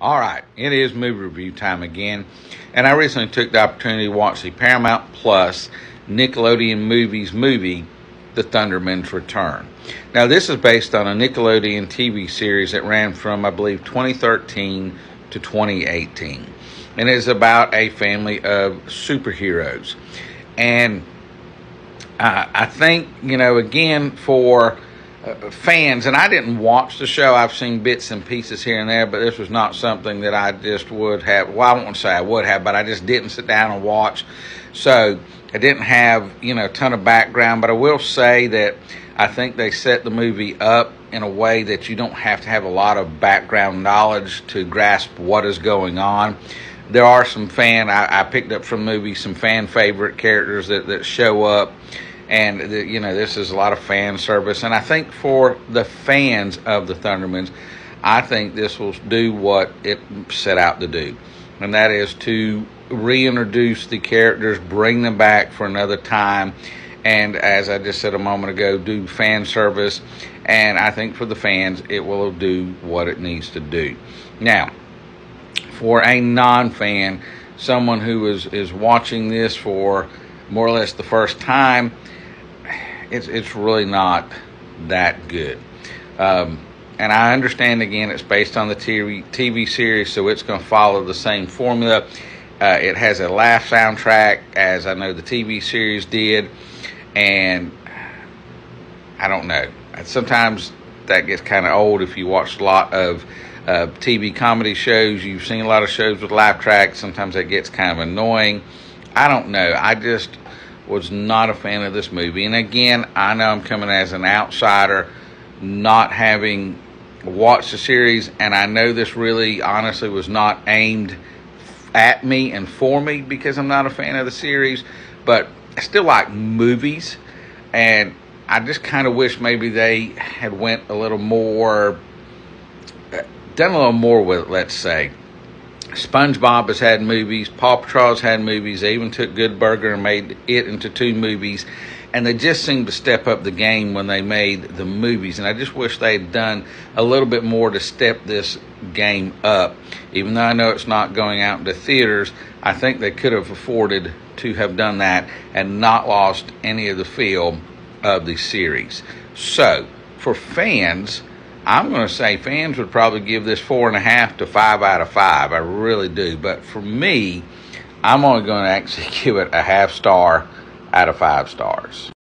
All right, it is movie review time again, and I recently took the opportunity to watch the Paramount Plus Nickelodeon Movies movie, The Thundermans Return. Now, this is based on a Nickelodeon TV series that ran from, I believe, 2013 to 2018, and it is about a family of superheroes. And I think, again, for fans, and I didn't watch the show. I've seen bits and pieces here and there, but this was not something that I just would have. Well, I won't say I would have, but I just didn't sit down and watch. So I didn't have, a ton of background, but I will say that I think they set the movie up in a way that you don't have to have a lot of background knowledge to grasp what is going on. There are some I picked up from the movie some fan favorite characters that show up. And, this is a lot of fan service. And I think for the fans of the Thundermans, I think this will do what it set out to do. And that is to reintroduce the characters, bring them back for another time. And as I just said a moment ago, do fan service. And I think for the fans, it will do what it needs to do. Now, for a non-fan, someone who is watching this for more or less the first time, it's really not that good. And I understand, again, it's based on the TV series, so it's going to follow the same formula. It has a laugh soundtrack, as I know the TV series did. And I don't know. Sometimes that gets kind of old if you watch a lot of TV comedy shows. You've seen a lot of shows with laugh tracks. Sometimes that gets kind of annoying. I don't know. I just was not a fan of this movie. And again, I know I'm coming as an outsider, not having watched the series, and I know this really honestly was not aimed at me and for me because I'm not a fan of the series, but I still like movies, and I just kind of wish maybe they had went a little more, done a little more with it, let's say. SpongeBob has had movies, Paw Patrol's had movies, they even took Good Burger and made it into 2 movies, and they just seemed to step up the game when they made the movies, and I just wish they had done a little bit more to step this game up. Even though I know it's not going out into theaters, I think they could have afforded to have done that and not lost any of the feel of the series. So, for fans, I'm going to say fans would probably give this 4.5 to 5 out of 5. I really do. But for me, I'm only going to actually give it a half star out of 5 stars.